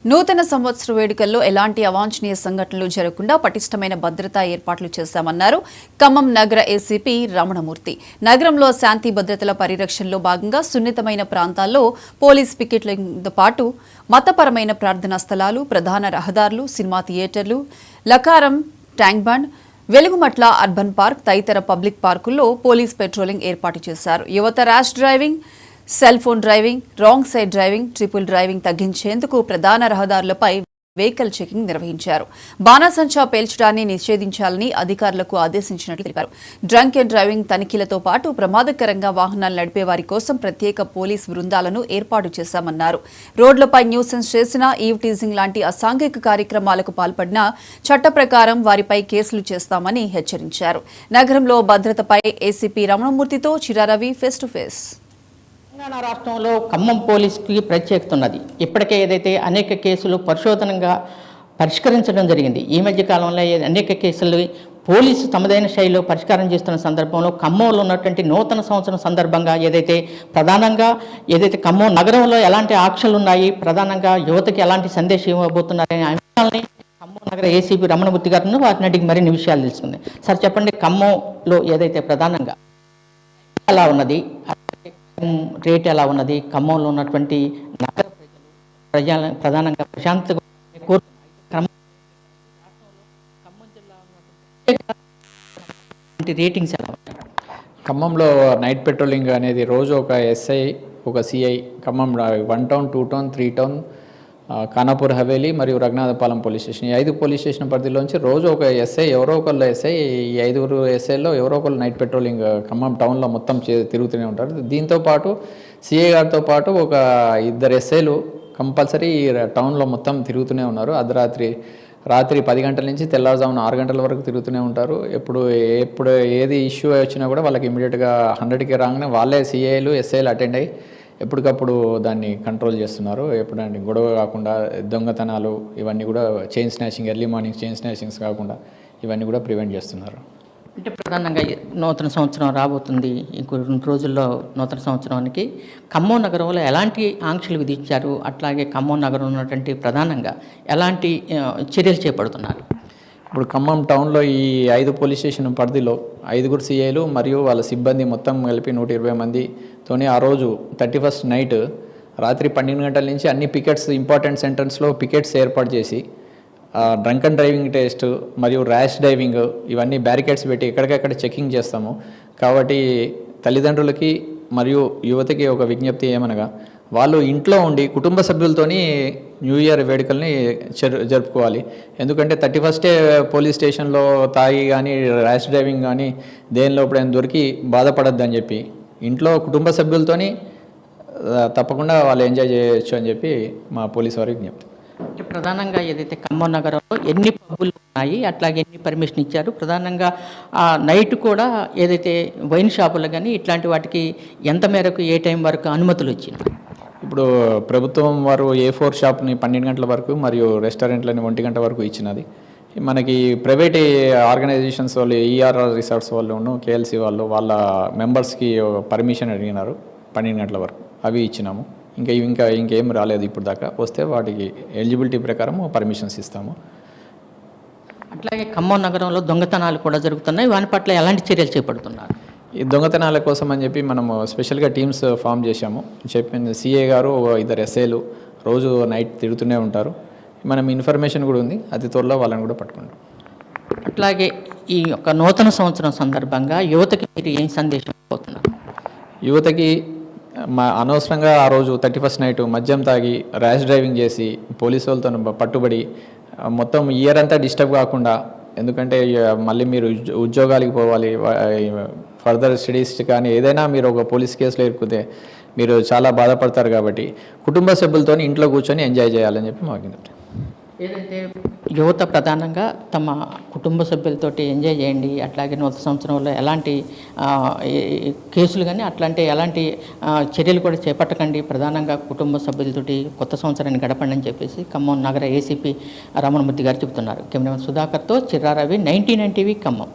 నూతన సంవత్సర వేడుకల్లో ఎలాంటి అవాంఛనీయ సంఘటనలు జరగకుండా పటిష్టమైన భద్రతా ఏర్పాట్లు చేశామన్నారు ఖమ్మం నగర ఏసీపీ రమణమూర్తి. నగరంలో శాంతి భద్రతల పరిరక్షణలో భాగంగా సున్నితమైన ప్రాంతాల్లో పోలీస్ పికెట్లతో పాటు మతపరమైన ప్రార్థనా స్థలాలు, ప్రధాన రహదారులు, సినిమా థియేటర్లు, Lakaram, tank bund, Velugumatla urban park తదితర పబ్లిక్ పార్కుల్లో పోలీస్ పెట్రోలింగ్ ఏర్పాటు చేశారు. యువత rash driving, cell phone driving, wrong side driving, triple driving తగ్గించేందుకు ప్రధాన రహదారులపై వెహికల్ చెకింగ్ నిర్వహించారు. బాణాసంచా పేల్చడాన్ని నిషేధించాలని అధికారులకు ఆదేశించినట్లు తెలిపారు. డ్రంక్ అండ్ డ్రైవింగ్ తనిఖీలతో పాటు ప్రమాదకరంగా వాహనాలు నడిపే వారి కోసం ప్రత్యేక పోలీస్ బృందాలను ఏర్పాటు చేశామన్నారు. రోడ్లపై న్యూసెన్స్ చేసిన, ఈవ్ టీజింగ్ లాంటి అసాంఘిక కార్యక్రమాలకు పాల్పడినా చట్ట ప్రకారం వారిపై కేసులు చేస్తామని హెచ్చరించారు. నగరంలో భద్రతపై ఏసీపీ రమణమూర్తితో Chiraravi face to face. Telangana రాష్ట్రంలో ఖమ్మం పోలీసుకి ప్రత్యేకత ఉన్నది. ఇప్పటికే ఏదైతే అనేక కేసులు పరిశోధనగా పరిష్కరించడం జరిగింది. ఈ మధ్య కాలంలో అనేక కేసులు పోలీసు తమదైన శైలిలో పరిష్కారం చేస్తున్న సందర్భంలో ఖమ్మంలో ఉన్నటువంటి నూతన సంవత్సరం సందర్భంగా ప్రధానంగా ఖమ్మం నగరంలో ఎలాంటి ఆంక్షలు ఉన్నాయి, ప్రధానంగా యువతకి ఎలాంటి సందేశం ఇవ్వబోతున్నారనే అంశాలని ఖమ్మం నగర ఏసీపీ రమణమూర్తి గారిని వారిని అడిగి మరిన్ని విషయాలు తెలుసుకుంది. సార్ చెప్పండి, ఖమ్మంలో ప్రధానంగా ఎలా ఉన్నది, రేట్ ఎలా ఉన్నది, ఖమ్మంలో ఉన్నటువంటి నగర ప్రజలు ప్రధానంగా ప్రశాంతత రేటింగ్స్ ఎలా ఉన్నాయి? ఖమ్మంలో నైట్ పెట్రోలింగ్ అనేది రోజు ఒక ఎస్ఐ, ఒక CI, Khammam 1 town, 2 town, 3 town, Khanapur Haveli మరియు రఘునాథపాలెం పోలీస్ స్టేషన్, ఈ 5 పోలీస్ స్టేషన్ పరిధిలోంచి రోజు ఒక ఎస్ఐ, ఎవరో ఒకళ్ళు ఎస్ఐ, ఈ 5 ఎస్ఐల్లో ఎవరో ఒకళ్ళు నైట్ పెట్రోలింగ్ ఖమ్మం టౌన్లో మొత్తం తిరుగుతూనే ఉంటారు. దీంతోపాటు సిఐ గారితో పాటు ఒక 2 ఎస్ఐలు కంపల్సరీ టౌన్లో మొత్తం తిరుగుతూనే ఉన్నారు. రాత్రి 10 గంటల నుంచి తెల్లవారుజామున 6 గంటల వరకు తిరుగుతూనే ఉంటారు. ఎప్పుడు ఏది ఇష్యూ వచ్చినా కూడా వాళ్ళకి ఇమీడియట్గా 100కి రాగానే వాళ్ళే సిఐలు, ఎస్ఐలు అటెండ్ అయ్యి ఎప్పటికప్పుడు దాన్ని కంట్రోల్ చేస్తున్నారు. ఎప్పుడంటే గొడవ కాకుండా, దొంగతనాలు ఇవన్నీ కూడా, chain snatching, early morning chain snatchings కాకుండా ఇవన్నీ కూడా ప్రివెంట్ చేస్తున్నారు. అంటే ప్రధానంగా నూతన సంవత్సరం రాబోతుంది. ఇంకో 2 రోజుల్లో నూతన సంవత్సరానికి ఖమ్మం నగరంలో ఎలాంటి ఆంక్షలు విధించారు, అట్లాగే ఖమ్మం నగరం ఉన్నటువంటి ప్రధానంగా ఎలాంటి చర్యలు చేపడుతున్నారు? ఇప్పుడు ఖమ్మం టౌన్లో ఈ 5 పోలీస్ స్టేషన్ పరిధిలో 5 సిఐలు మరియు వాళ్ళ సిబ్బంది మొత్తం కలిపి 120 మందితోని ఆ రోజు 31st నైట్ రాత్రి 12 గంటల నుంచి అన్ని పికెట్స్, ఇంపార్టెంట్ సెంటర్స్లో పికెట్స్ ఏర్పాటు చేసి డ్రంక్ అండ్ డ్రైవింగ్ టెస్ట్ మరియు ర్యాష్ డ్రైవింగ్ ఇవన్నీ బ్యారికేడ్స్ పెట్టి ఎక్కడికక్కడ చెకింగ్ చేస్తాము. కాబట్టి తల్లిదండ్రులకి మరియు యువతకి ఒక విజ్ఞప్తి ఏమనగా, వాళ్ళు ఇంట్లో ఉండి కుటుంబ సభ్యులతోని న్యూ ఇయర్ వేడుకల్ని జరుపుకోవాలి. ఎందుకంటే 31st పోలీస్ స్టేషన్లో తాగి కానీ, ర్యాష్ డ్రైవింగ్ కానీ దేనిలో ఎప్పుడైనా దొరికి బాధపడద్దని చెప్పి ఇంట్లో కుటుంబ సభ్యులతోని తప్పకుండా వాళ్ళు ఎంజాయ్ చేయొచ్చు అని చెప్పి మా పోలీస్ వారి విజ్ఞప్తి. ప్రధానంగా ఖమ్మం నగరంలో ఎన్ని పబ్బులు ఉన్నాయి, అట్లాగే ఎన్ని పర్మిషన్ ఇచ్చారు, ప్రధానంగా నైట్ కూడా వైన్ షాపులు కానీ ఇట్లాంటి వాటికి ఎంత మేరకు ఏ టైం వరకు అనుమతులు వచ్చినాయి? ఇప్పుడు ప్రభుత్వం వారు A4 షాప్ని 12 గంటల వరకు మరియు రెస్టారెంట్లని 1 గంట వరకు ఇచ్చినది. మనకి ప్రైవేట్ ఆర్గనైజేషన్స్ వాళ్ళు, ERR రిసార్ట్స్ వాళ్ళు, KLC వాళ్ళు, వాళ్ళ మెంబర్స్కి పర్మిషన్ అడిగినారు 12 గంటల వరకు, అవి ఇచ్చినాము. ఇంకేం రాలేదు ఇప్పుడు దాకా. వస్తే వాటికి ఎలిజిబిలిటీ ప్రకారం పర్మిషన్స్ ఇస్తాము. అట్లాగే ఖమ్మం నగరంలో దొంగతనాలు కూడా జరుగుతున్నాయి, వాని పట్ల ఎలాంటి చర్యలు చేపడుతున్నారు? ఈ దొంగతనాల కోసం అని చెప్పి మనము స్పెషల్గా టీమ్స్ ఫామ్ చేశాము. చెప్పింది సిఏ గారు, 2 ఎస్ఐలు రోజు నైట్ తిరుగుతూనే ఉంటారు. మనం ఇన్ఫర్మేషన్ కూడా ఉంది, అతి త్వరలో వాళ్ళని కూడా పట్టుకుంటాం. అట్లాగే ఈ యొక్క నూతన సంవత్సరం సందర్భంగా యువతకి మీరు ఏం సందేశం ఇవ్వబోతున్నారు? యువతకి అనవసరంగా ఆ రోజు 31st నైట్ మద్యం తాగి ర్యాష్ డ్రైవింగ్ చేసి పోలీసు వాళ్ళతో పట్టుబడి మొత్తం ఇయర్ అంతా డిస్టర్బ్ కాకుండా, ఎందుకంటే మళ్ళీ మీరు ఉద్యోగాలకు పోవాలి, ఫర్దర్ స్టడీస్ కానీ ఏదైనా మీరు ఒక పోలీస్ కేసులో ఇరుక్కుతే మీరు చాలా బాధపడతారు. కాబట్టి కుటుంబ సభ్యులతో ఇంట్లో కూర్చొని ఎంజాయ్ చేయాలని చెప్పి మాకు యువత ప్రధానంగా తమ కుటుంబ సభ్యులతోటి ఎంజాయ్ చేయండి. అట్లాగే నూతన సంవత్సరంలో ఎలాంటి కేసులు కానీ అట్లాంటి ఎలాంటి చర్యలు కూడా చేపట్టకండి, ప్రధానంగా కుటుంబ సభ్యులతోటి కొత్త సంవత్సరాన్ని గడపండి అని చెప్పేసి ఖమ్మం నగర ఏసీపీ రమణమూర్తి గారు చెబుతున్నారు. కెమెరామెన్ సుధాకర్తో చిర్రారవి, 99 టీవీ ఖమ్మం.